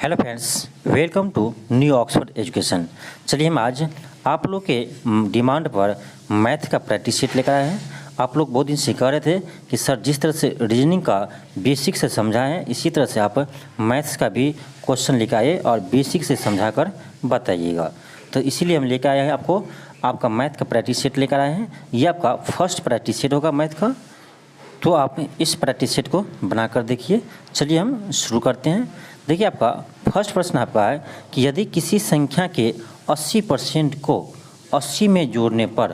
Hello friends, welcome to new Oxford education. चलिए हम आज आप लोग के डिमांड पर मैथ का प्रैक्टिस शीट लेकर आए हैं। आप लोग बहुत दिन से कह रहे थे कि सर जिस तरह से रीजनिंग का बेसिक से समझाएं इसी तरह से आप मैथ्स का भी क्वेश्चन लेकर आइए और बेसिक से समझा कर बताइएगा। तो इसीलिए हम लेकर आए हैं आपका मैथ का प्रैक्टिस शीट लेकर आए हैं। ये आपका फर्स्ट प्रैक्टिस शीट होगा मैथ का, तो आप इस प्रैक्टिस सेट को बनाकर देखिए। चलिए हम शुरू करते हैं। देखिए आपका फर्स्ट प्रश्न आपका है कि यदि किसी संख्या के 80% को 80 में जोड़ने पर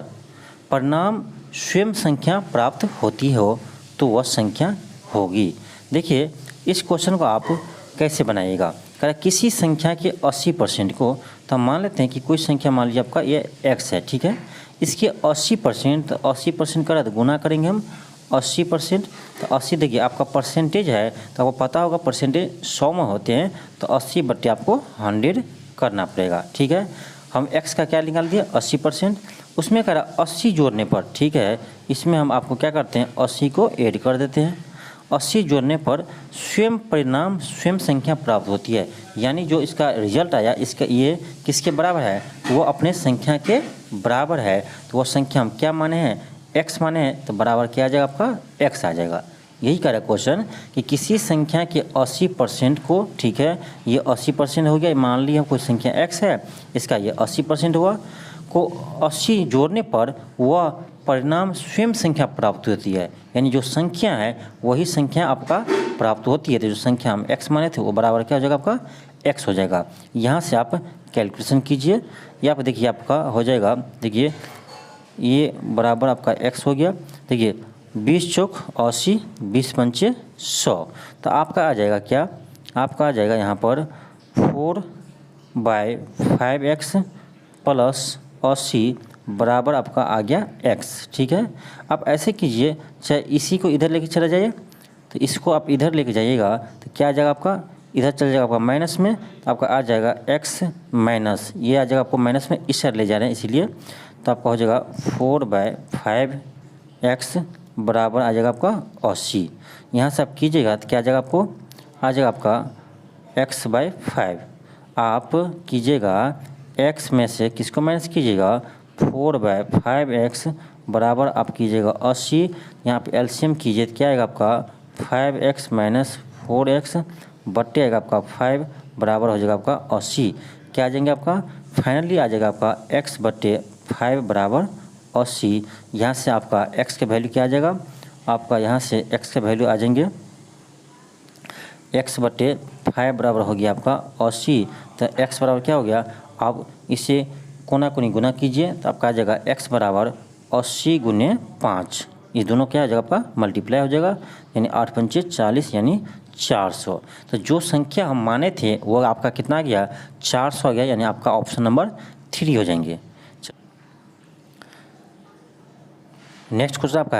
परिणाम स्वयं संख्या प्राप्त होती हो तो वह संख्या होगी। देखिए इस क्वेश्चन को आप कैसे बनाइएगा। कह किसी संख्या के 80% को, तो हम मान लेते हैं कि कोई संख्या मान लीजिए आपका ये x है, ठीक है। इसके 80%, तो 80% करा तो गुना करेंगे हम 80%, तो 80 देखिए आपका परसेंटेज है तो आपको पता होगा परसेंटेज 100 में होते हैं, तो 80 बट्टे आपको 100 करना पड़ेगा, ठीक है। हम x का क्या निकाल दिया 80%, उसमें कह रहा 80 जोड़ने पर, ठीक है। इसमें हम आपको क्या करते हैं 80 को ऐड कर देते हैं। 80 जोड़ने पर स्वयं परिणाम स्वयं संख्या प्राप्त होती है, यानी जो इसका रिजल्ट आया इसका ये किसके बराबर है, वो अपने संख्या के बराबर है। तो वो संख्या हम क्या माने हैं x माने हैं, तो बराबर क्या आ जाएगा आपका x आ जाएगा। यही कह रहा है क्वेश्चन कि किसी संख्या के 80% को, ठीक है, ये 80% हो गया। मान ली हम कोई संख्या x है, इसका ये 80% हुआ, को 80 जोड़ने पर वह परिणाम स्वयं संख्या प्राप्त होती है, यानी जो संख्या है वही संख्या आपका प्राप्त होती है। तो जो संख्या हम x माने थे वो बराबर क्या हो जाएगा आपका x हो जाएगा। यहाँ से आप कैलकुलेशन कीजिए, यहाँ पर देखिए आपका हो जाएगा, देखिए ये बराबर आपका x हो गया। देखिए 20 चौक 80, 20 पंचे 100, तो आपका आ जाएगा क्या, आपका आ जाएगा यहाँ पर 4/5x प्लस 80 बराबर आपका आ गया x, ठीक है। आप ऐसे कीजिए, चाहे इसी को इधर लेके चला जाइए, तो इसको आप इधर लेके जाइएगा तो क्या आ जाएगा आपका, इधर चल जाएगा आपका माइनस में, तो आपका आ जाएगा x माइनस, ये आ जाएगा आपको माइनस में, इस साइड ले जा रहे हैं इसीलिए, तो आपका हो जाएगा 4/5x बराबर आ जाएगा आपका 80। यहाँ से आप कीजिएगा तो क्या आ जाएगा आपको, आ जाएगा आपका x/5। आप कीजिएगा x में से किसको माइनस कीजिएगा, 4/5x बराबर आप कीजिएगा 80। यहाँ पे एलसीएम कीजिए तो क्या आएगा आपका 5x माइनस 4x बट्टे आएगा आपका 5 बराबर हो जाएगा आपका 80। क्या आ जाएंगे आपका, फाइनली आ जाएगा आपका x बट्टे 5 बराबर 80। यहाँ से आपका x के वैल्यू क्या आ जाएगा, आपका यहाँ से x के वैल्यू आ जाएंगे x बट्टे 5 बराबर हो गया आपका 80। तो x बराबर क्या हो गया, आप इसे कोना कोनी गुना कीजिए तो आपका आ जाएगा x बराबर 80 गुने 5, ये दोनों क्या हो जाएगा आपका मल्टीप्लाई हो जाएगा, यानी 8 पंचे 40 यानी 400। तो जो संख्या हम माने थे वो आपका कितना आ गया 400 आ गया, यानी आपका ऑप्शन नंबर 3 हो जाएंगे। नेक्स्ट क्वेश्चन आपका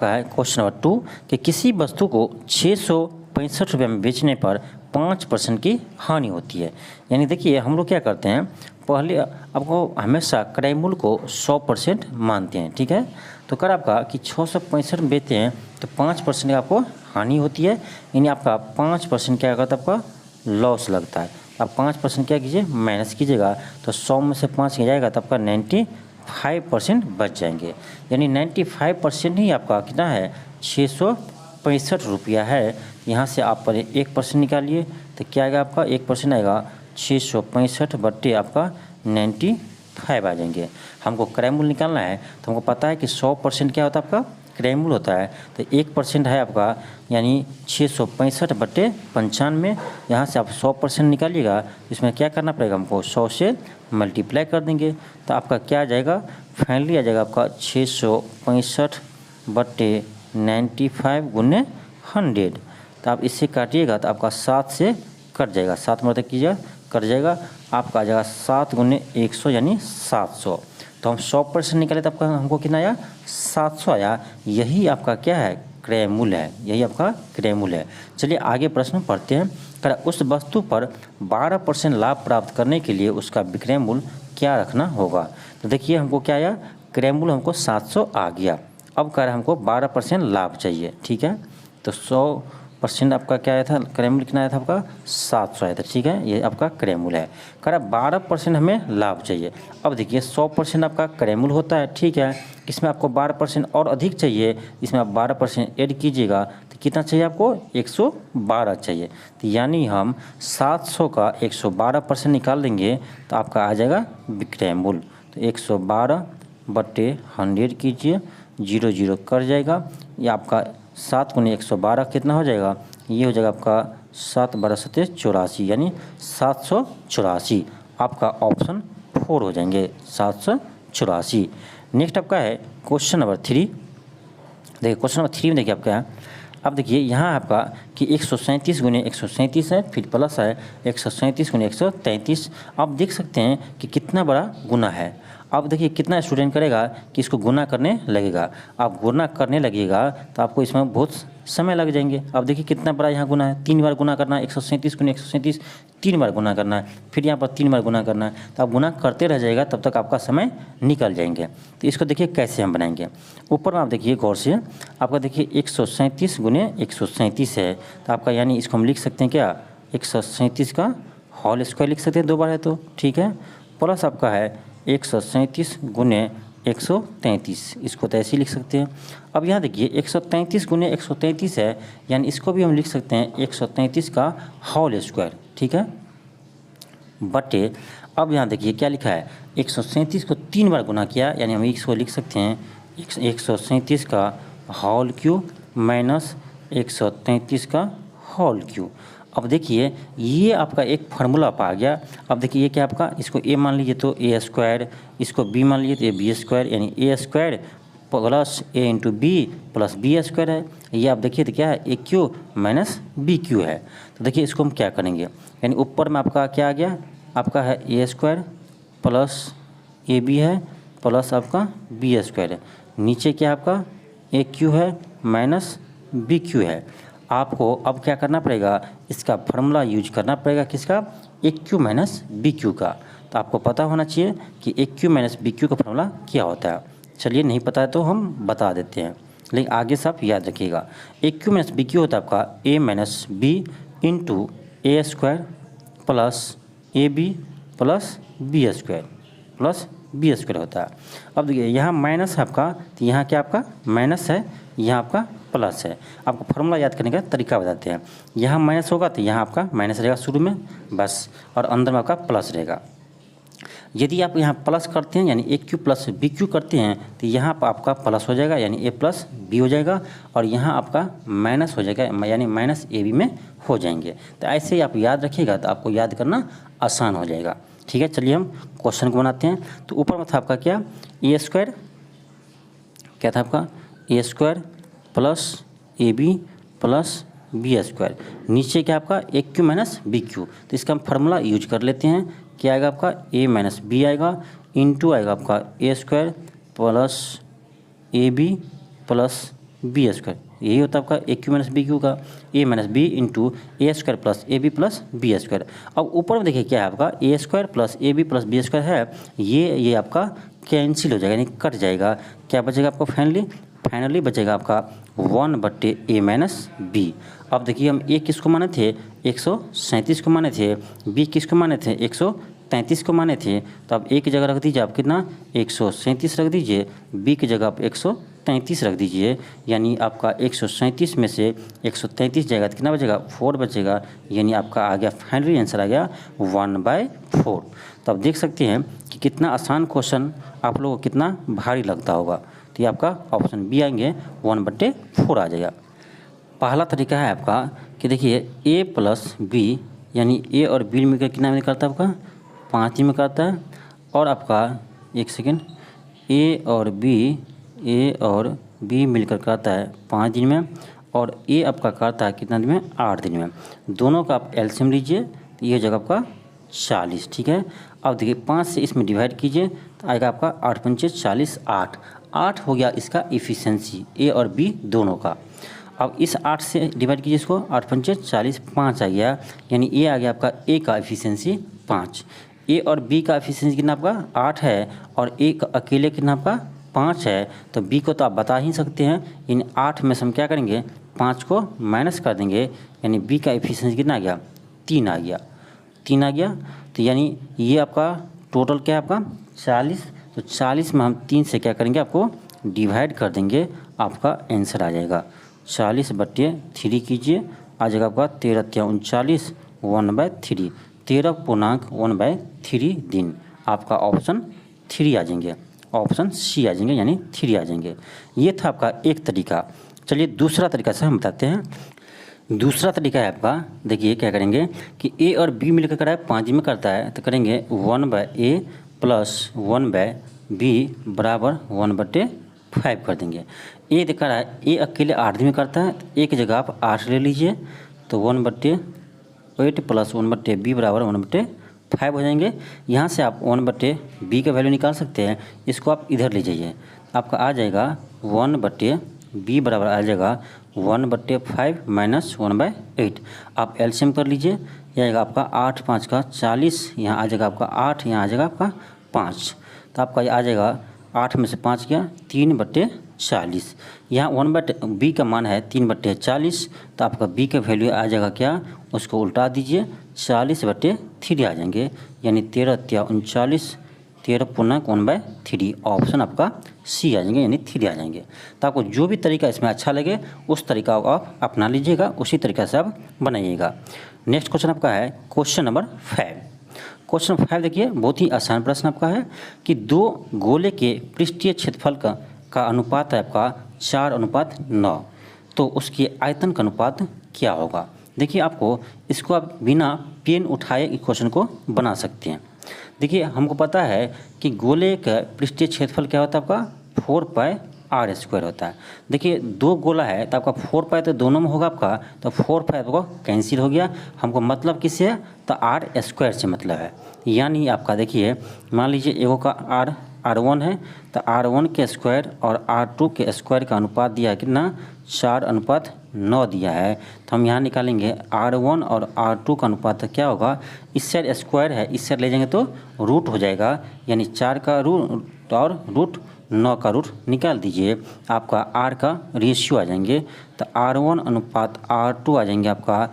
है क्वेश्चन नंबर 2 कि किसी वस्तु को 665 रुपये में बेचने पर 5% की हानि होती है। यानी देखिए हम लोग क्या करते हैं, पहले आपको हमेशा क्रय मूल्य को 100% मानते हैं, ठीक है। तो कर आपका कि 665 में बेचते हैं तो 5% की आपको हानि होती है, यानी आपका 5% क्या करता है आपका लॉस लगता है। आप 5% क्या कीजिए माइनस कीजिएगा, तो 100 में से 5 किया जाएगा तो आपका 95% बच जाएंगे, यानी 95% ही आपका कितना है 665 रुपया है। यहाँ से आप पर 1% निकालिए तो क्या आएगा आपका 1% आएगा 665 बट्टे आपका 95 आ जाएंगे। हमको क्रय मूल्य निकालना है तो हमको पता है कि 100% क्या होता है आपका क्रय मूल्य होता है, तो 1% है आपका यानी 665 बट्टे 95। यहाँ से आप 100% निकालिएगा, इसमें क्या करना पड़ेगा हमको 100 से मल्टीप्लाई कर देंगे, तो आपका क्या आ जाएगा फाइनली आ जाएगा आपका 665 बट्टे 95 गुने 100। तो आप इससे काटिएगा तो आपका 7 से कट जाएगा, 7 मतलब कीजिएगा कट जाएगा, आपका आ जाएगा 7 गुने 100 यानी 700। तो हम 100% निकाले तो आपका हमको कितना आया 700 आया। यही आपका क्या है क्रय मूल्य है, यही आपका क्रय मूल्य है। चलिए आगे प्रश्न पढ़ते हैं। उस वस्तु पर 12% लाभ प्राप्त करने के लिए उसका विक्रय मूल्य क्या रखना होगा। तो देखिए हमको क्या आया क्रय मूल्य हमको 700 आ गया, अब कह रहा है हमको 12% लाभ चाहिए, ठीक है। तो परसेंट आपका क्या आया था, क्रय मूल्य कितना आया था आपका 700 आया था, ठीक है, ये आपका क्रय मूल्य है। कह रहा 12% हमें लाभ चाहिए। अब देखिए 100% आपका क्रय मूल्य होता है, ठीक है, इसमें आपको 12% और अधिक चाहिए, इसमें आप 12% ऐड कीजिएगा तो कितना चाहिए आपको 112 चाहिए। तो यानी हम 700 का 112% निकाल देंगे तो आपका आ जाएगा विक्रय मूल्य। तो 112/100 कीजिए, 0 0 कट जाएगा, ये आपका 7 × 112 कितना हो जाएगा, ये हो जाएगा आपका 7 12 7 84, यानी 784। आपका ऑप्शन 4 हो जाएंगे 784। नेक्स्ट आपका है क्वेश्चन नंबर 3। देखिए क्वेश्चन नंबर 3 में देखिए आपका है, अब देखिए यहाँ आपका कि 137 × 137 है, फिर प्लस है 137 × 133। आप देख सकते हैं कि कितना बड़ा गुना है। अब देखिए कितना स्टूडेंट करेगा कि इसको गुना करने लगेगा। आप गुना करने लगेगा तो आपको इसमें बहुत समय लग जाएंगे। अब देखिए कितना बड़ा यहाँ गुना है, 3 बार गुना करना है, 137 × 137 3 बार गुना करना है, फिर यहाँ पर 3 बार गुना करना है। तो आप गुना करते रह जाएगा, तब तक आपका समय निकल जाएंगे। तो इसको देखिए कैसे हम बनाएंगे। ऊपर में आप देखिए गौर से, आपका देखिए 137 × 137 है, तो आपका यानी इसको हम लिख सकते हैं क्या, 137 का होल स्क्वायर लिख सकते हैं, 2 बार है तो, ठीक है, प्लस आपका है 137 × 133, इसको तो ऐसे ही लिख सकते हैं। अब यहाँ देखिए 133 × 133 है, यानी इसको भी हम लिख सकते हैं 133 का होल स्क्वायर, ठीक है, बटे अब यहाँ देखिए क्या लिखा है, 137 को 3 बार गुना किया, यानी हम इसको लिख सकते हैं 137 का होल क्यूब माइनस 133 का होल क्यूब। अब देखिए ये आपका एक फार्मूला आ गया। अब देखिए ये क्या आपका, इसको a मान लीजिए तो a स्क्वायर, इसको b मान लीजिए तो b स्क्वायर, यानी a square plus a × b plus b square है। ये आप देखिए तो क्या है, a Q minus b Q है। तो देखिए इसको हम क्या करेंगे, यानी ऊपर में आपका क्या आ गया, आपका है a स्क्वायर प्लस ab है प्लस आपका b स्क्वायर है, नीचे क्या आपका a क्यू है माइनस b क्यू है। आपको अब क्या करना पड़ेगा, इसका फार्मूला यूज करना पड़ेगा, किसका, ए क्यू माइनस बी क्यू का। तो आपको पता होना चाहिए कि ए क्यू माइनस बी क्यू का फार्मूला क्या होता है। चलिए नहीं पता है तो हम बता देते हैं, लेकिन आगे से आप याद रखिएगा। A Q minus B Q होता है आपका A minus B into A square plus A B plus B square plus B square होता है। अब देखिए यहाँ माइनस है आपका, तो यहाँ क्या आपका माइनस है, यहाँ आपका प्लस है। आपको फार्मूला याद करने का तरीका बताते हैं। यहाँ माइनस होगा तो यहाँ आपका माइनस रहेगा शुरू में बस, और अंदर में आपका प्लस रहेगा। यदि आप यहाँ प्लस करते हैं यानी ए क्यू प्लस बी क्यू करते हैं तो यहाँ पर आपका प्लस हो जाएगा, यानी ए प्लस बी हो जाएगा, और यहाँ आपका माइनस हो जाएगा, यानी माइनस ए बी में हो जाएंगे। तो ऐसे ही आप याद रखिएगा तो आपको याद करना आसान हो जाएगा, ठीक है। चलिए हम क्वेश्चन को बनाते हैं। तो ऊपर में था आपका क्या, ए स्क्वायर, क्या था आपका A square plus A B plus B square, नीचे क्या आपका A Q minus B Q. तो इसका हम फार्मूला यूज कर लेते हैं। क्या आएगा आपका, ए माइनस बी आएगा इंटू आएगा आपका A square plus A B plus B square, यही होता है आपका A Q minus B Q का, A minus B into A square plus A B plus B square. अब ऊपर में देखिए क्या है आपका, A square plus A B plus B square है, ये आपका कैंसिल हो जाएगा, यानी कट जाएगा। क्या बचेगा आपको, फाइनली बचेगा आपका 1/a माइनस बी। अब देखिए हम ए किसको माने थे, 137 को माने थे, बी किसको माने थे, 133 को माने थे। तो अब ए की जगह रख दीजिए आप कितना, 137 रख दीजिए, बी की जगह आप 133 रख दीजिए, यानी आपका 137 में से 133 जाएगा तो कितना बचेगा, 4 बचेगा, यानी आपका आ गया फाइनली आंसर आ गया 1/4। तो आप देख सकते हैं कि कितना आसान क्वेश्चन आप लोगों को कितना भारी लगता होगा। तो ये आपका ऑप्शन बी आएंगे 1/4 आ जाएगा। पहला तरीका है आपका कि देखिए ए प्लस बी, यानी ए और बी मिलकर कितना में करता है आपका 5 दिन में करता है, और आपका एक सेकेंड, ए और बी मिलकर करता है 5 दिन में, और ए आपका करता है कितना दिन में, 8 दिन में। दोनों का आप एलसीएम लीजिए तो ये जगह आपका 40, ठीक है। अब देखिए 5 से इसमें डिवाइड कीजिए तो आएगा आपका 8 पंचे 40, 8 हो गया इसका इफ़िशेंसी ए और बी दोनों का। अब इस 8 से डिवाइड कीजिए इसको, 8 पंचे 40, 5 आ गया, यानी ए आ गया आपका ए का इफ़िशेंसी 5। ए और बी का इफ़िशेंसी कितना आपका 8 है, और ए का अकेले कितना आपका 5 है। तो बी को तो आप बता ही सकते हैं, इन 8 में से हम क्या करेंगे 5 को माइनस कर देंगे, यानी बी का एफिशिएंसी कितना आ गया, 3 आ गया, 3 आ गया। तो यानी ये आपका टोटल क्या है आपका 40। तो 40 में हम 3 से क्या करेंगे, आपको डिवाइड कर देंगे, आपका आंसर आ जाएगा 40/3 कीजिए, आ जाएगा आपका 13×3 = 1/3, 13.1/3 दिन। आपका ऑप्शन 3 आ जाएंगे, ऑप्शन सी आ जाएंगे, यानी 3 आ जाएंगे। ये था आपका एक तरीका। चलिए दूसरा तरीका से हम बताते हैं। दूसरा तरीका है आपका, देखिए क्या करेंगे कि ए और बी मिलकर करा है 5 में करता है, तो करेंगे 1/a + 1/b = 1/5 कर देंगे। ए देखा रहा है ए अकेले 8 में करता है, तो एक जगह आप 8 ले लीजिए, तो 1/8 + 1/b = 1/5 हो जाएंगे। यहाँ से आप 1/b का वैल्यू निकाल सकते हैं, इसको आप इधर ले जाइए, आपका आ जाएगा 1/b बराबर आ जाएगा 1/5 - 1/8। आप एलसीएम कर लीजिए, यह आएगा आपका 8 × 5 = 40, यहाँ आ जाएगा आपका 8, यहाँ आ जाएगा आपका 5। तो आपका ये आ जाएगा 8 में से 5 गया 3/40। यहाँ 1/b का मान है 3/40, तो आपका b का वैल्यू आ जाएगा क्या, उसको उल्टा दीजिए 40/3 आ जाएंगे, यानी 13×3 = 13.1/3। ऑप्शन आपका सी आ जाएंगे, यानी 3 आ जाएंगे। तो आपको जो भी तरीका इसमें अच्छा लगे उस तरीका को आप अपना लीजिएगा, उसी तरीका से आप बनाइएगा। नेक्स्ट क्वेश्चन आपका है क्वेश्चन नंबर 5। क्वेश्चन 5 देखिए, बहुत ही आसान प्रश्न आपका है कि 2 गोले के पृष्ठीय क्षेत्रफल का अनुपात है आपका 4:9, तो उसकी आयतन का अनुपात क्या होगा। देखिए आपको इसको आप बिना पेन उठाए इस क्वेश्चन को बना सकते हैं। देखिए हमको पता है कि गोले का पृष्ठीय क्षेत्रफल क्या होता है आपका 4πr² होता है। देखिए 2 गोला है तो आपका 4π तो दोनों में होगा आपका, तो 4π आपको कैंसिल हो गया। हमको मतलब किससे है, तो r² से मतलब है। यानी आपका देखिए मान लीजिए एगो का r1 है, तो r1 के स्क्वायर और r2 के स्क्वायर का अनुपात दिया है कितना, 4:9 दिया है। तो हम यहाँ निकालेंगे r1 और r2 का अनुपात क्या होगा, इस साइड स्क्वायर है, इस साइड ले जाएंगे तो रूट हो जाएगा, यानी 4 का रूट और √9 का रूट निकाल दीजिए, आपका r का रेशियो आ जाएंगे, तो r1:r2 आ जाएंगे आपका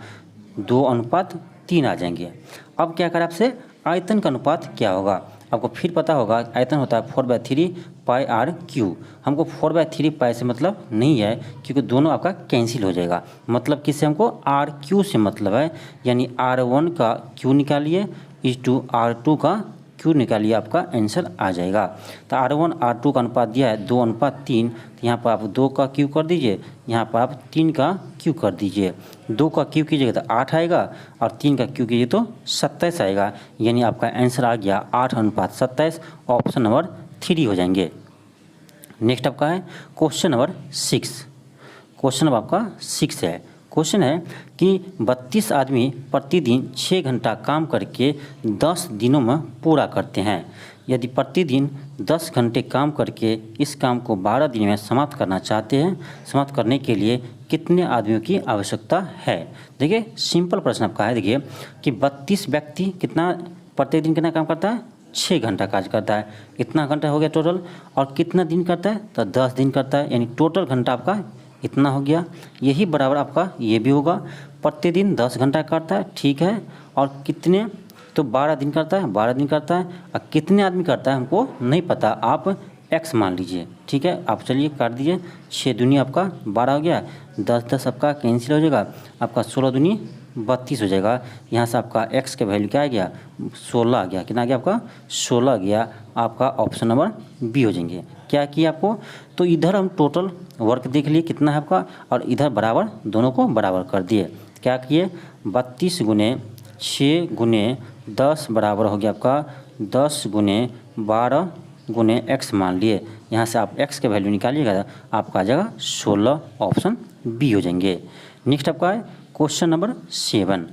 2:3 आ जाएंगे। अब क्या करें आपसे, आयतन का अनुपात क्या होगा, आपको फिर पता होगा आयतन होता है 4/3πr³। हमको 4/3π से मतलब नहीं है, क्योंकि दोनों आपका कैंसिल हो जाएगा। मतलब किससे, हमको r³ से मतलब है, यानी r1 का q निकालिए = r2 का q निकालिए, आपका आंसर आ जाएगा। तो r1 r2 का अनुपात दिया है 2:3, तो यहाँ पर आप 2 का q कर दीजिए, यहाँ पर आप 3 का q कर दीजिए। 2 का q कीजिएगा तो 8 आएगा, और 3 का q कीजिए तो 27 आएगा, यानी आपका आंसर आ गया 8:27। ऑप्शन नंबर 3 हो जाएंगे। नेक्स्ट आपका है क्वेश्चन नंबर 6। क्वेश्चन नंबर आपका 6 है। क्वेश्चन है कि 32 आदमी प्रतिदिन 6 घंटा काम करके 10 दिनों में पूरा करते हैं। यदि प्रतिदिन 10 घंटे काम करके इस काम को 12 दिन में समाप्त करना चाहते हैं, समाप्त करने के लिए कितने आदमियों की आवश्यकता है। देखिए सिंपल प्रश्न आपका है, देखिए कि 32 व्यक्ति कितना प्रतिदिन कितना काम करता है, 6 घंटा कार्य करता है, इतना घंटा हो गया टोटल, और कितना दिन करता है, तो 10 दिन करता है, यानी टोटल घंटा आपका इतना हो गया। यही बराबर आपका ये भी होगा, प्रतिदिन 10 घंटा करता है, ठीक है, और कितने, तो 12 दिन करता है, 12 दिन करता है, और कितने आदमी करता है हमको नहीं पता, आप x मान लीजिए, ठीक है। आप चलिए काट दीजिए, 6 दूनी आपका 12 हो गया, 10 आपका कैंसिल हो जाएगा, आपका 16 दूनी 32 हो जाएगा। यहाँ से आपका x का वैल्यू क्या आ गया, 16 आ गया, कितना आ गया आपका 16 आ गया। आपका ऑप्शन नंबर बी हो जाएंगे। क्या किया आपको, तो इधर हम टोटल वर्क देख लिए कितना है आपका, और इधर बराबर दोनों को बराबर कर दिए। क्या किए, 32 × 6 × 10 बराबर हो गया आपका 10 × 12 × x मान लिए। यहाँ से आप x के वैल्यू निकालिएगा, आपका आ जाएगा 16। ऑप्शन बी हो जाएंगे। नेक्स्ट आपका है क्वेश्चन नंबर 7।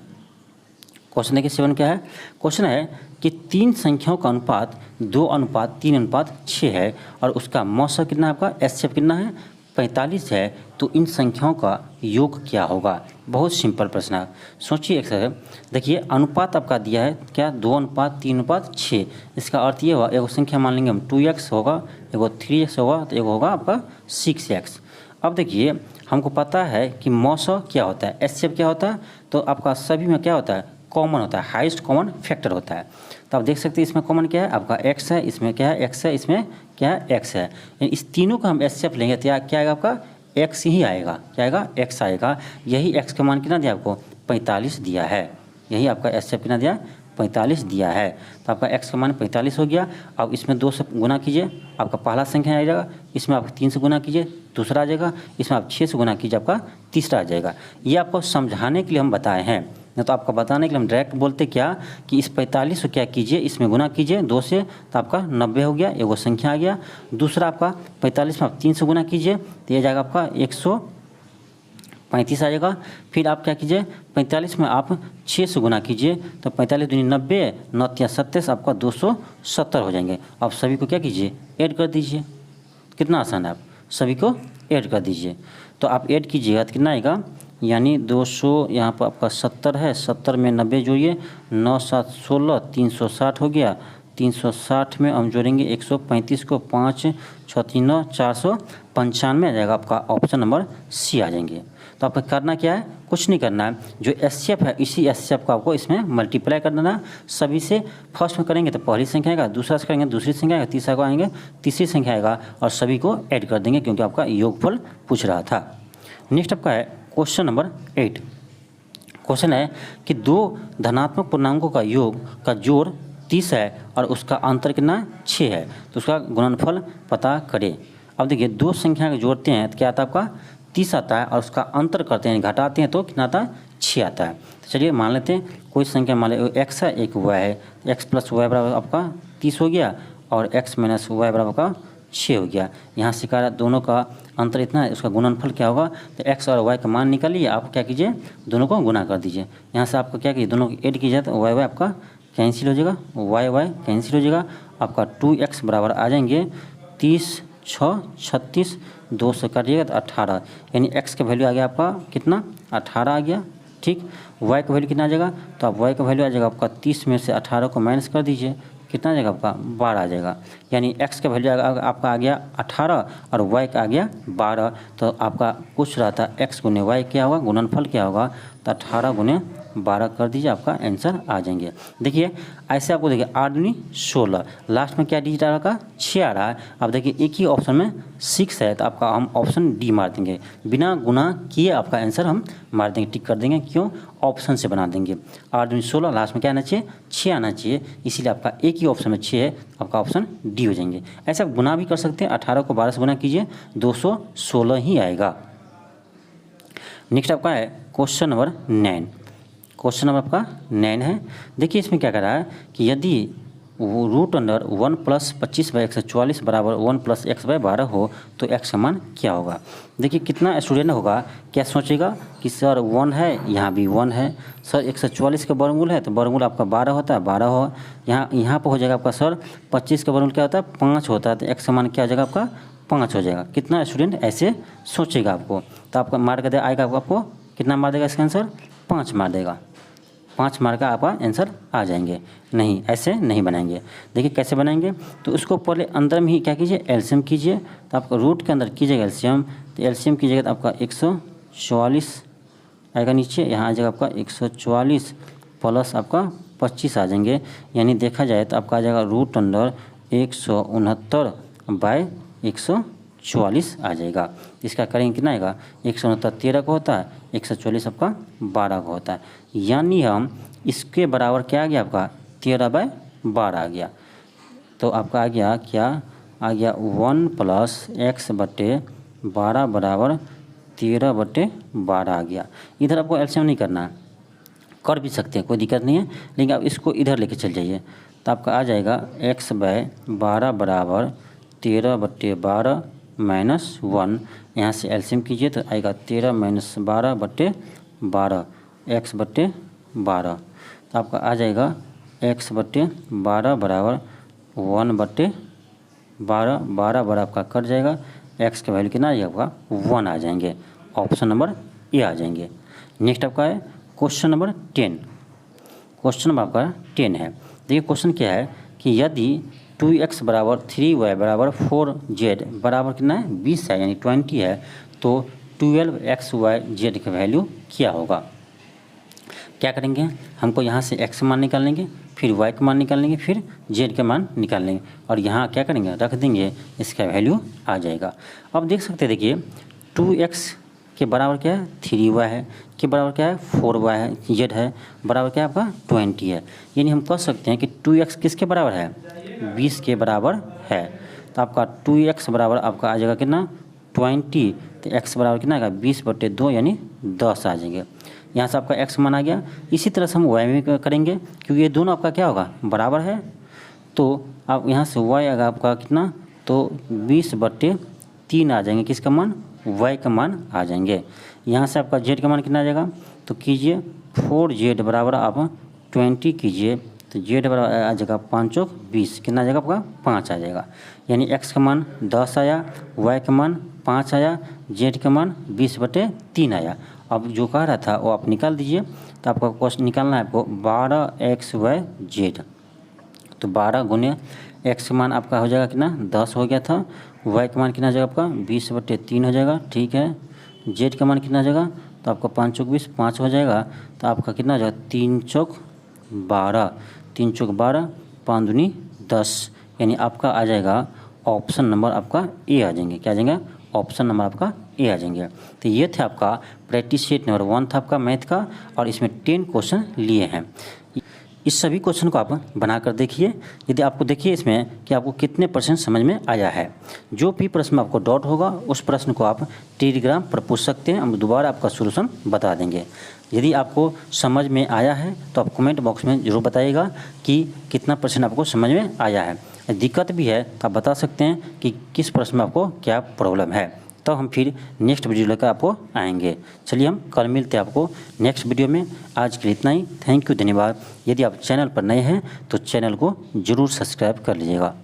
क्वेश्चन देखिए 7 क्या है, क्वेश्चन है कि 3 संख्याओं का अनुपात 2:3:6 है, और उसका मौसा कितना है आपका, एचसीएफ कितना है 45 है, तो इन संख्याओं का योग क्या होगा। बहुत सिंपल प्रश्न है, सोचिए एक सेकंड। देखिए अनुपात आपका दिया है क्या, 2:3:6। इसका अर्थ ये हुआ, एगो संख्या मान लेंगे हम 2x होगा, एगो 3x होगा, तो एगो होगा आपका 6x। अब देखिए हमको पता है कि मौसम क्या होता है, एचसीएफ क्या होता है, तो आपका सभी में क्या होता है, कॉमन होता है, हाईएस्ट कॉमन फैक्टर होता है। तो आप देख सकते हैं इसमें कॉमन क्या है, आपका एक्स है, इसमें क्या है एक्स है, इसमें क्या है एक्स है। इस तीनों का हम एचसीएफ लेंगे तो क्या आएगा आपका एक्स ही आएगा, क्या आएगा एक्स आएगा। यही एक्स का मान कितना दिया आपको 45 दिया है, यही आपका एचसीएफ कितना दिया 45 दिया है। तो आपका x का मान 45 हो गया। अब इसमें 2 से गुना कीजिए, आपका पहला संख्या आ जाएगा, इसमें आप 3 से गुना कीजिए दूसरा आ जाएगा, इसमें आप 6 से गुना कीजिए आपका तीसरा आ जाएगा। ये आपको समझाने के लिए हम बताए हैं, नहीं तो आपको बताने के लिए हम डायरेक्ट बोलते क्या कि इस 45 को क्या कीजिए, इसमें गुना कीजिए 2 से, तो आपका 90 हो गया, एगो संख्या आ गया। दूसरा आपका 45 में आप 3 से गुना कीजिए तो ये जाएगा आपका 135 आ जाएगा। फिर आप क्या कीजिए 45 में आप 6 से गुना कीजिए तो 45 दूनी 90, 9 या 27 आपका 270 हो जाएंगे। आप सभी को क्या कीजिए ऐड कर दीजिए, कितना आसान है, आप सभी को ऐड कर दीजिए। तो आप ऐड कीजिएगा तो कितना आएगा, यानी 200 यहाँ पर आपका 70 है, 70 में 90 जोड़िए, 9 7 16 360 हो गया। 360 में हम जोड़ेंगे 135 को, 5 6 3 9 495 आ जाएगा, आपका ऑप्शन नंबर सी आ जाएंगे। तो आपको करना क्या है, कुछ नहीं करना है, जो एचसीएफ है इसी एचसीएफ को आपको इसमें मल्टीप्लाई कर देना। सभी से फर्स्ट में करेंगे तो पहली संख्या आएगा, दूसरा से करेंगे दूसरी संख्या आएगा, तीसरा को आएंगे तीसरी संख्या आएगा, और सभी को ऐड कर देंगे क्योंकि आपका योगफल पूछ रहा था। नेक्स्ट आपका है क्वेश्चन नंबर 8। क्वेश्चन है कि 2 धनात्मक पूर्णांकों का योग का जोड़ 30 है और उसका अंतर कितना 6 है, तो उसका गुणनफल पता करें। अब देखिए 2 संख्या को जोड़ते हैं तो क्या आता है आपका 30 आता है, और उसका अंतर करते हैं घटाते हैं तो कितना आता है 6 आता है। तो चलिए मान लेते हैं कोई संख्या, मान लो x है एक y है, x प्लस वाई बराबर आपका 30 हो गया और x माइनस वाई बराबर का 6 हो गया। यहाँ से कहा दोनों का अंतर इतना है, उसका गुणनफल क्या होगा, तो x और y का मान निकालिए, आप क्या कीजिए दोनों को गुना कर दीजिए। यहाँ से आपको क्या कीजिए दोनों को ऐड कीजिए तो y आपका कैंसिल हो जाएगा, y कैंसिल हो जाएगा, आपका 2x बराबर आ जाएंगे 30 6 36, 2 से काटिएगा तो 18, यानी x का वैल्यू आ गया आपका कितना 18 आ गया। ठीक, y का वैल्यू कितना आ जाएगा, तो आप y का वैल्यू आ जाएगा आपका 30 में से 18 को माइनस कर दीजिए, कितना आ जाएगा आपका 12 आ जाएगा। यानी x का वैल्यू आपका आ गया 18 और y का आ गया 12। तो आपका पूछ रहा था x गुने y क्या होगा, गुणनफल क्या होगा, तो 18 गुने 12 कर दीजिए, आपका आंसर आ जाएंगे। देखिए ऐसे आपको देखिए 8 दूनी 16, लास्ट में क्या डिजिट आ रहा है 6 आ रहा है। अब देखिए एक ही ऑप्शन में 6 है तो आपका हम ऑप्शन डी मार देंगे, बिना गुना किए आपका आंसर हम मार देंगे, टिक कर देंगे, क्यों ऑप्शन से बना देंगे। 8 दूनी 16, लास्ट में क्या आना चाहिए 6 आना चाहिए, इसीलिए आपका एक ही ऑप्शन में 6 है, आपका ऑप्शन डी हो जाएंगे। ऐसा आप गुना भी कर सकते हैं, 18 को 12 से गुना कीजिए 216 ही आएगा। नेक्स्ट आपका है क्वेश्चन नंबर 9। क्वेश्चन नंबर आपका 9 है। देखिए इसमें क्या कर रहा है कि यदि रूट अंडर 1 प्लस 25/144 बराबर 1 प्लस x/12 हो तो x का मान क्या होगा। देखिए कितना स्टूडेंट होगा क्या सोचेगा कि सर 1 है, यहाँ भी 1 है, सर 144 का वर्गमूल है तो वर्गमूल आपका 12 होता है, 12 हो यहाँ पर हो जाएगा आपका सर 25 का वर्गमूल क्या होता है 5 होता है, तो x का मान क्या हो जाएगा आपका 5 हो जाएगा। कितना स्टूडेंट ऐसे सोचेगा आपको, तो आपका मार्क दे आएगा आपको कितना मार देगा इसका आंसर 5 मार देगा, 5 मार्क का आपका आंसर आ जाएंगे। नहीं ऐसे नहीं बनाएंगे। देखिए कैसे बनाएंगे, तो उसको पहले अंदर में ही क्या कीजिए एलसीएम कीजिए, तो आपका रूट के अंदर कीजिएगा एलसीएम, तो एलसीएम कीजिएगा तो आपका 144 आएगा नीचे, यहाँ आ जाएगा आपका 144 प्लस आपका 25 आ जाएंगे, यानी देखा जाए तो आपका आ जाएगा रूट अंडर 169/144 आ जाएगा। इसका करेंगे कितना आएगा 169 13 को होता है, 144 आपका 12 को होता है, यानी हम इसके बराबर क्या आ गया आपका 13/12 आ गया। तो आपका आ गया क्या आ गया 1 प्लस x/12 बराबर 13/12 आ गया। इधर आपको एलसीएम नहीं करना है, कर भी सकते हैं कोई दिक्कत नहीं है, लेकिन आप इसको इधर लेके चल जाइए तो आपका आ जाएगा x/12 बराबर 13/12 माइनस 1, यहाँ से एलसीएम कीजिए तो आएगा 13 - 12/12 x/12, तो आपका आ जाएगा x/12 बराबर 1/12, 12 बड़ा आपका कट जाएगा, x का वैल्यू कितना आ जाएगा आपका 1 आ जाएंगे, ऑप्शन नंबर ए आ जाएंगे। नेक्स्ट आपका है क्वेश्चन नंबर 10। क्वेश्चन नंबर आपका 10 है। देखिए क्वेश्चन क्या है कि यदि 2x बराबर 3y बराबर 4z बराबर कितना है 20 है, यानी 20 है, तो 12xyz का वैल्यू क्या होगा। क्या करेंगे, हमको यहाँ से x मान निकाल लेंगे, फिर y का मान निकाल लेंगे, फिर z का मान निकाल लेंगे और यहाँ क्या करेंगे, रख देंगे, इसका वैल्यू आ जाएगा। अब देख सकते हैं, देखिए 2x के बराबर क्या है 3y है, के बराबर क्या है 4y है, z है बराबर क्या है आपका 20 है। यानी हम कह सकते हैं कि 2x किसके बराबर है 20 के बराबर है। तो आपका 2x बराबर आपका आ जाएगा कितना 20, तो x बराबर कितना आएगा 20/2 यानी 10 आ जाएंगे। यहाँ से आपका x मान आ गया। इसी तरह से हम y में करेंगे, क्योंकि ये दोनों आपका क्या होगा बराबर है, तो आप यहाँ से y आएगा आपका कितना, तो 20/3 आ जाएंगे, किसका मान y का मान आ जाएंगे। यहाँ से आपका z का मान कितना आ जाएगा, तो कीजिए 4z बराबर आप 20 कीजिए, तो z बराबर आ जाएगा 5 चौक 20, कितना आ जाएगा आपका 5 आ जाएगा। यानी x का मान 10 आया, y का मान 5 आया, z का मान 20/3 आया। अब जो कह रहा था वो आप निकाल दीजिए। तो आपका क्वेश्चन निकालना है आपको 12xyz, तो 12 गुने x का मान आपका हो जाएगा कितना 10 हो गया था, y का मान कितना हो जाएगा आपका 20/3 हो जाएगा, ठीक है। z का मान कितना हो जाएगा, तो आपका 5 चौक 20 5 हो जाएगा, तो आपका कितना हो जाएगा 3 चौक 12, 3 चौक 12, 5 दूनी 10, यानी आपका आ जाएगा ऑप्शन नंबर आपका ए आ जाएंगे। क्या आ जाएगा, ऑप्शन नंबर आपका ए आ जाएंगे। तो ये थे आपका प्रैक्टिस सेट नंबर 1 था आपका मैथ का, और इसमें 10 क्वेश्चन लिए हैं। इस सभी क्वेश्चन को आप बनाकर देखिए, यदि आपको देखिए इसमें कि आपको कितने % समझ में आया है। जो भी प्रश्न में आपको डाउट होगा उस प्रश्न को आप टेलीग्राम पर पूछ सकते हैं, हम दोबारा आपका सोल्यूशन बता देंगे। यदि आपको समझ में आया है तो आप कमेंट बॉक्स में ज़रूर बताइएगा कि कितना % आपको समझ में आया है। दिक्कत भी है तो आप बता सकते हैं कि किस प्रश्न में आपको क्या प्रॉब्लम है, तो हम फिर नेक्स्ट वीडियो लेकर आपको आएंगे। चलिए हम कल मिलते हैं आपको नेक्स्ट वीडियो में। आज के लिए इतना ही, थैंक यू, धन्यवाद। यदि आप चैनल पर नए हैं तो चैनल को ज़रूर सब्सक्राइब कर लीजिएगा।